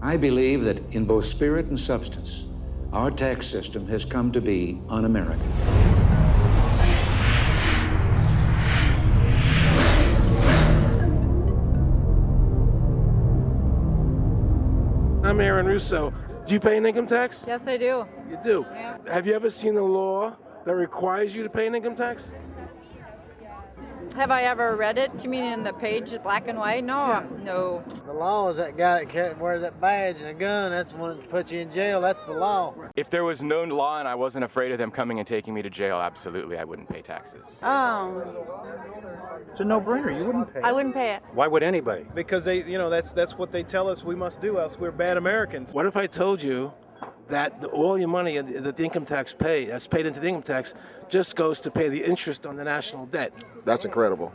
I believe that in both spirit and substance, our tax system has come to be un-American. I'm Irwin Russo. Do you pay an income tax? Yes, I do. You do? Yeah. Have you ever seen a law that requires you to pay an income tax? Have I ever read it? You mean in the page, black and white? No, Yeah. no. The law is that guy that wears that badge and a gun. That's the one that puts you in jail. That's the law. If there was no law and I wasn't afraid of them coming and taking me to jail, absolutely, I wouldn't pay taxes. It's a no-brainer. You wouldn't pay it. I wouldn't pay it. Why would anybody? Because that's what they tell us we must do, else we're bad Americans. What if I told you that all your money that the income tax that's paid into the income tax just goes to pay the interest on the national debt? That's incredible.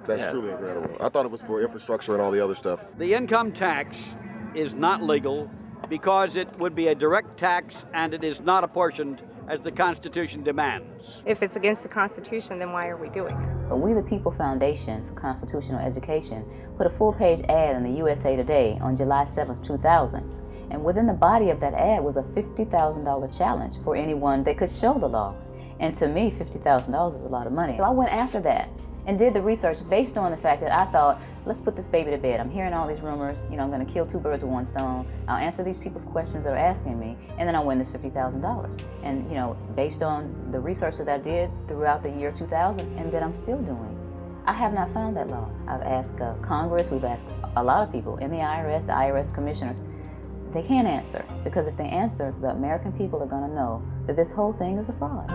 That's truly incredible. I thought it was for infrastructure and all the other stuff. The income tax is not legal because it would be a direct tax and it is not apportioned as the Constitution demands. If it's against the Constitution, then why are we doing it? We the People Foundation for Constitutional Education put a full-page ad in the USA Today on July 7th, 2000. And within the body of that ad was a $50,000 challenge for anyone that could show the law. And to me, $50,000 is a lot of money. So I went after that and did the research based on the fact that I thought, let's put this baby to bed. I'm hearing all these rumors, I'm gonna kill two birds with one stone. I'll answer these people's questions that are asking me, and then I'll win this $50,000. And based on the research that I did throughout the year 2000 and that I'm still doing, I have not found that law. I've asked Congress, we've asked a lot of people in the IRS commissioners. They can't answer, because if they answer, the American people are gonna know that this whole thing is a fraud.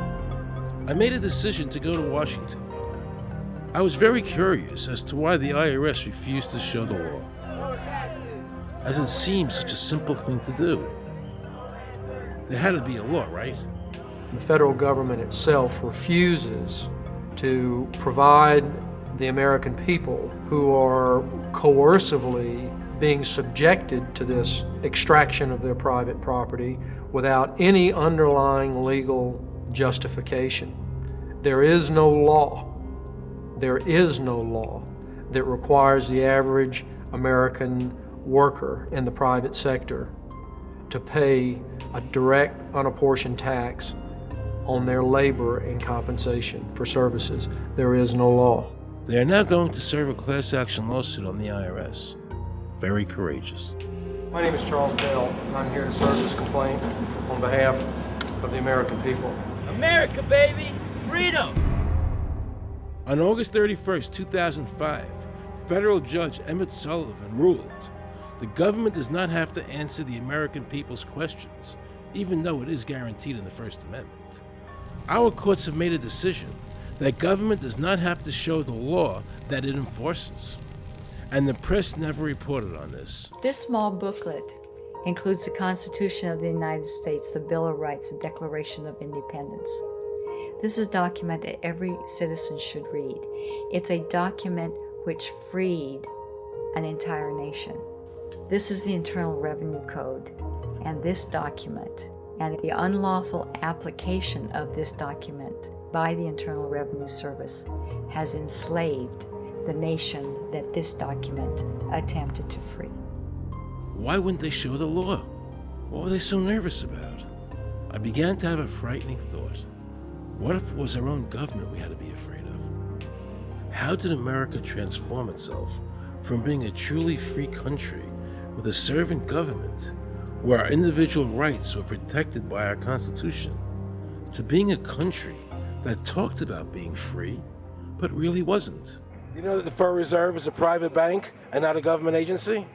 I made a decision to go to Washington. I was very curious as to why the IRS refused to show the law, as it seems such a simple thing to do. There had to be a law, right? The federal government itself refuses to provide the American people who are coercively being subjected to this extraction of their private property without any underlying legal justification. There is no law that requires the average American worker in the private sector to pay a direct, unapportioned tax on their labor and compensation for services. There is no law. They are now going to serve a class action lawsuit on the IRS. Very courageous. My name is Charles Bell, and I'm here to serve this complaint on behalf of the American people. America, baby! Freedom! On August 31st, 2005, federal judge Emmett Sullivan ruled the government does not have to answer the American people's questions, even though it is guaranteed in the First Amendment. Our courts have made a decision that government does not have to show the law that it enforces. And the press never reported on this. This small booklet includes the Constitution of the United States, the Bill of Rights, the Declaration of Independence. This is a document that every citizen should read. It's a document which freed an entire nation. This is the Internal Revenue Code, and this document, and the unlawful application of this document by the Internal Revenue Service has enslaved the nation that this document attempted to free. Why wouldn't they show the law? What were they so nervous about? I began to have a frightening thought. What if it was our own government we had to be afraid of? How did America transform itself from being a truly free country with a servant government where our individual rights were protected by our Constitution to being a country that talked about being free but really wasn't? You know that the Federal Reserve is a private bank and not a government agency?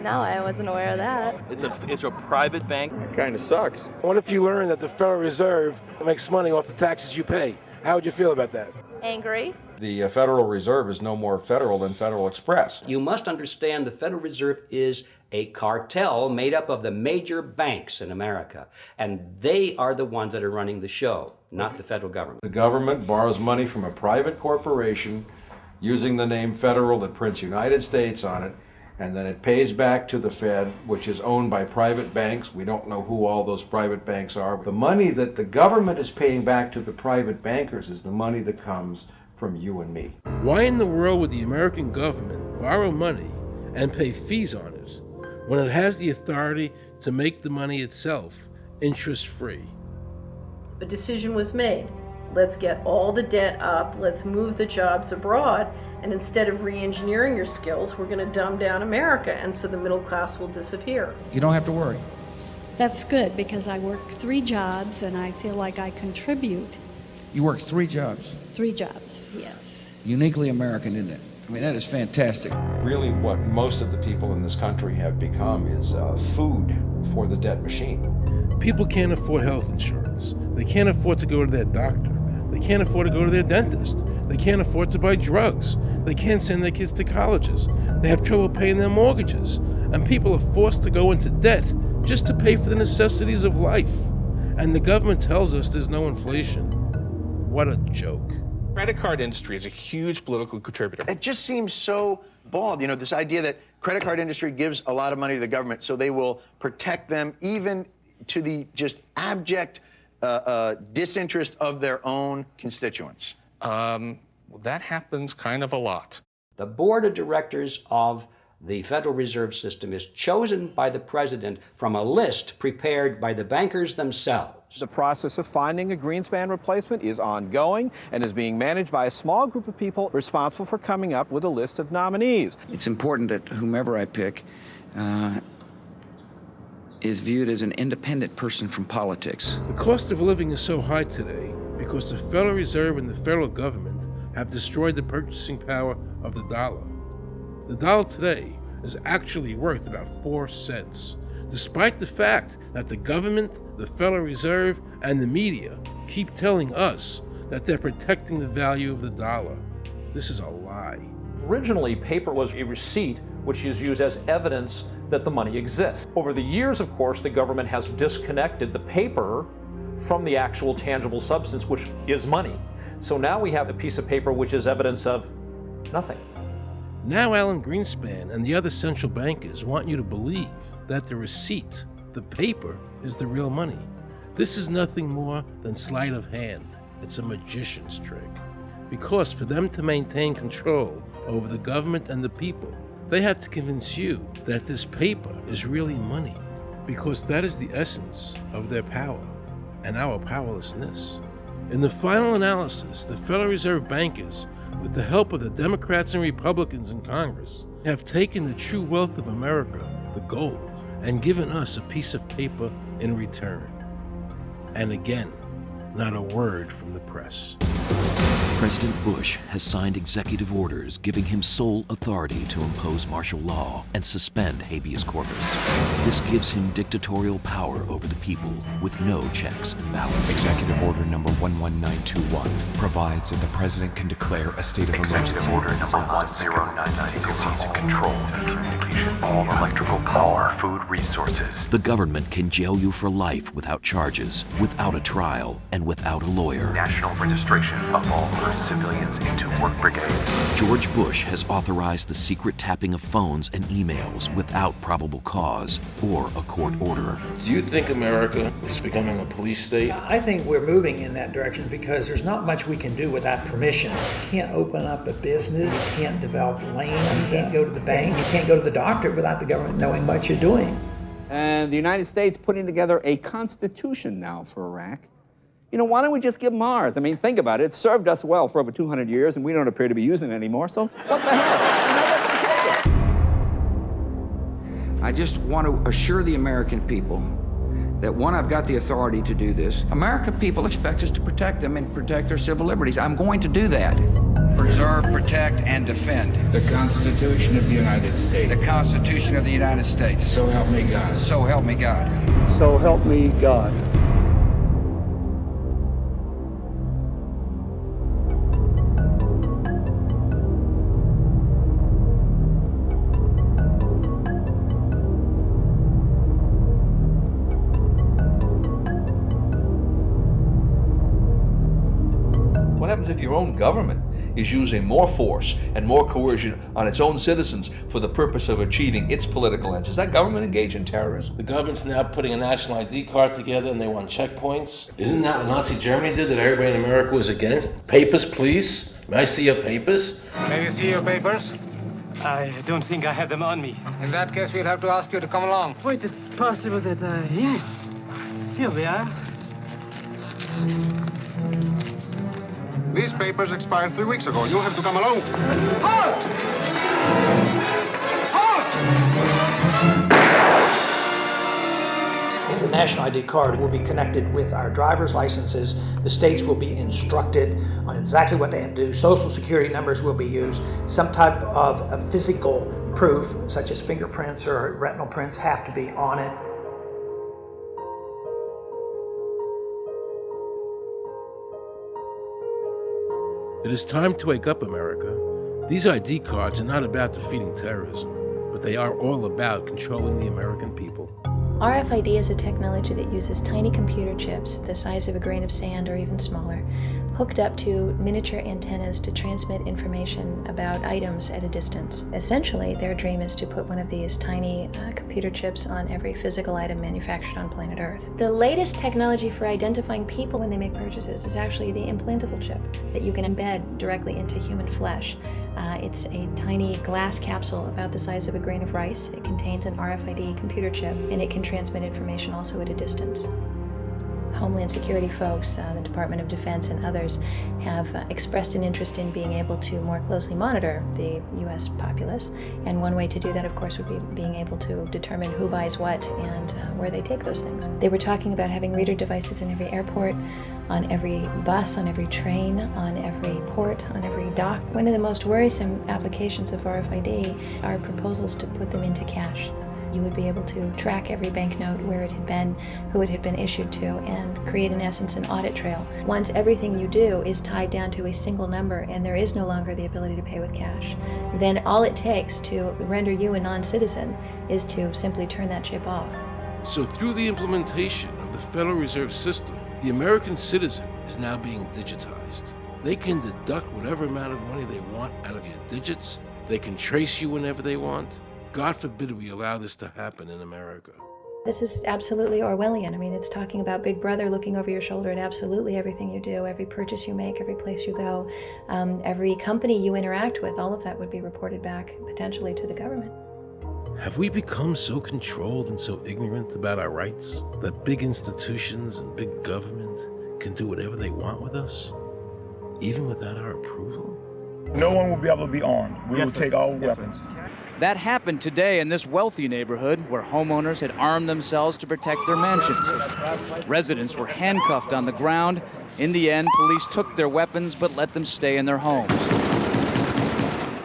No, I wasn't aware of that. It's a private bank. Kind of sucks. What if you learned that the Federal Reserve makes money off the taxes you pay? How would you feel about that? Angry. The Federal Reserve is no more federal than Federal Express. You must understand the Federal Reserve is a cartel made up of the major banks in America, and they are the ones that are running the show, not the federal government. The government borrows money from a private corporation using the name Federal that prints United States on it, and then it pays back to the Fed, which is owned by private banks. We don't know who all those private banks are. The money that the government is paying back to the private bankers is the money that comes from you and me. Why in the world would the American government borrow money and pay fees on it when it has the authority to make the money itself interest-free. A decision was made. Let's get all the debt up, let's move the jobs abroad, and instead of re-engineering your skills, we're going to dumb down America, and so the middle class will disappear. You don't have to worry. That's good, because I work 3 jobs and I feel like I contribute. You work 3 jobs? 3 jobs, yes. Uniquely American, isn't it? I mean, that is fantastic. Really, what most of the people in this country have become is food for the debt machine. People can't afford health insurance. They can't afford to go to their doctor. They can't afford to go to their dentist. They can't afford to buy drugs. They can't send their kids to colleges. They have trouble paying their mortgages. And people are forced to go into debt just to pay for the necessities of life. And the government tells us there's no inflation. What a joke. Credit card industry is a huge political contributor. It just seems so bald, this idea that credit card industry gives a lot of money to the government so they will protect them even to the just abject disinterest of their own constituents. That happens kind of a lot. The board of directors of the Federal Reserve System is chosen by the president from a list prepared by the bankers themselves. The process of finding a Greenspan replacement is ongoing and is being managed by a small group of people responsible for coming up with a list of nominees. It's important that whomever I pick is viewed as an independent person from politics. The cost of living is so high today because the Federal Reserve and the federal government have destroyed the purchasing power of the dollar. The dollar today is actually worth about 4 cents, despite the fact that the government, the Federal Reserve, and the media keep telling us that they're protecting the value of the dollar. This is a lie. Originally, paper was a receipt which is used as evidence that the money exists. Over the years, of course, the government has disconnected the paper from the actual tangible substance, which is money. So now we have a piece of paper which is evidence of nothing. Now Alan Greenspan and the other central bankers want you to believe that the receipt, the paper, is the real money. This is nothing more than sleight of hand. It's a magician's trick. Because for them to maintain control over the government and the people, they have to convince you that this paper is really money, because that is the essence of their power and our powerlessness. In the final analysis, the Federal Reserve bankers, with the help of the Democrats and Republicans in Congress, have taken the true wealth of America, the gold, and given us a piece of paper in return. And again, not a word from the press. President Bush has signed executive orders giving him sole authority to impose martial law and suspend habeas corpus. This gives him dictatorial power over the people with no checks and balances. Executive Order number 11921 provides that the president can declare a state of emergency. Executive Order number 10990 sees and controls the communication, all electrical power, food resources. The government can jail you for life without charges, without a trial, and without a lawyer. National registration of all civilians into work brigades. George Bush has authorized the secret tapping of phones and emails without probable cause or a court order. Do you think America is becoming a police state? I think we're moving in that direction because there's not much we can do without permission. You can't open up a business, you can't develop land, you can't go to the bank, you can't go to the doctor without the government knowing what you're doing. And the United States putting together a constitution now for Iraq. Why don't we just give them ours? I mean, think about it. It's served us well for over 200 years, and we don't appear to be using it anymore, so what the hell? I just want to assure the American people that, one, I've got the authority to do this. American people expect us to protect them and protect their civil liberties. I'm going to do that. Preserve, protect, and defend the Constitution of the United States. The Constitution of the United States. So help me God. So help me God. So help me God. What happens if your own government is using more force and more coercion on its own citizens for the purpose of achieving its political ends? Is that government engaged in terrorism? The government's now putting a national ID card together and they want checkpoints. Isn't that what Nazi Germany did that everybody in America was against? Papers, please. May I see your papers? May we see your papers? I don't think I have them on me. In that case, we'll have to ask you to come along. Wait, it's possible that yes. Here we are. These papers expired 3 weeks ago. You'll have to come along. Halt! Halt! The national ID card will be connected with our driver's licenses. The states will be instructed on exactly what they have to do. Social security numbers will be used. Some type of a physical proof, such as fingerprints or retinal prints, have to be on it. It is time to wake up, America. These ID cards are not about defeating terrorism, but they are all about controlling the American people. RFID is a technology that uses tiny computer chips the size of a grain of sand or even smaller, hooked up to miniature antennas to transmit information about items at a distance. Essentially, their dream is to put one of these tiny computer chips on every physical item manufactured on planet Earth. The latest technology for identifying people when they make purchases is actually the implantable chip that you can embed directly into human flesh. It's a tiny glass capsule about the size of a grain of rice. It contains an RFID computer chip, and it can transmit information also at a distance. Homeland Security folks, the Department of Defense, and others have expressed an interest in being able to more closely monitor the U.S. populace. And one way to do that, of course, would be being able to determine who buys what and where they take those things. They were talking about having reader devices in every airport, on every bus, on every train, on every port, on every dock. One of the most worrisome applications of RFID are proposals to put them into cash. You would be able to track every banknote, where it had been, who it had been issued to, and create, in essence, an audit trail. Once everything you do is tied down to a single number and there is no longer the ability to pay with cash, then all it takes to render you a non-citizen is to simply turn that chip off. So through the implementation of the Federal Reserve System, the American citizen is now being digitized. They can deduct whatever amount of money they want out of your digits. They can trace you whenever they want. God forbid we allow this to happen in America. This is absolutely Orwellian. I mean, it's talking about Big Brother looking over your shoulder at absolutely everything you do, every purchase you make, every place you go, every company you interact with. All of that would be reported back potentially to the government. Have we become so controlled and so ignorant about our rights that big institutions and big government can do whatever they want with us, even without our approval? No one will be able to be armed. We will take all weapons. That happened today in this wealthy neighborhood where homeowners had armed themselves to protect their mansions. Residents were handcuffed on the ground. In the end, police took their weapons but let them stay in their homes.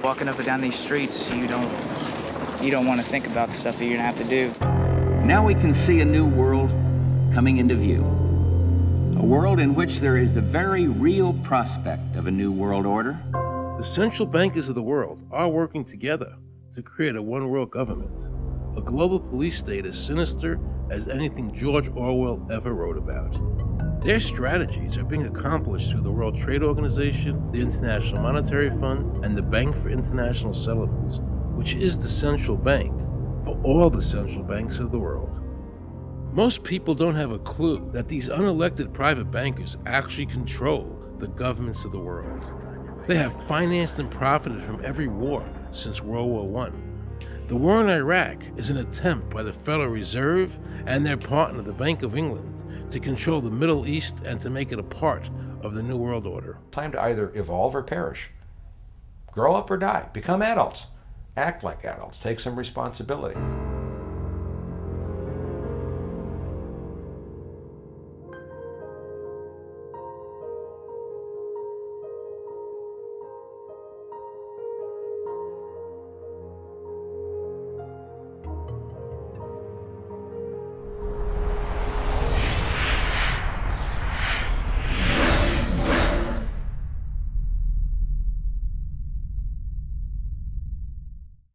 Walking up and down these streets, you don't want to think about the stuff that you're gonna have to do. Now we can see a new world coming into view. A world in which there is the very real prospect of a new world order. The central bankers of the world are working together to create a one-world government, a global police state as sinister as anything George Orwell ever wrote about. Their strategies are being accomplished through the World Trade Organization, the International Monetary Fund, and the Bank for International Settlements, which is the central bank for all the central banks of the world. Most people don't have a clue that these unelected private bankers actually control the governments of the world. They have financed and profited from every war since World War I. The war in Iraq is an attempt by the Federal Reserve and their partner, the Bank of England, to control the Middle East and to make it a part of the New World Order. Time to either evolve or perish. Grow up or die. Become adults. Act like adults. Take some responsibility.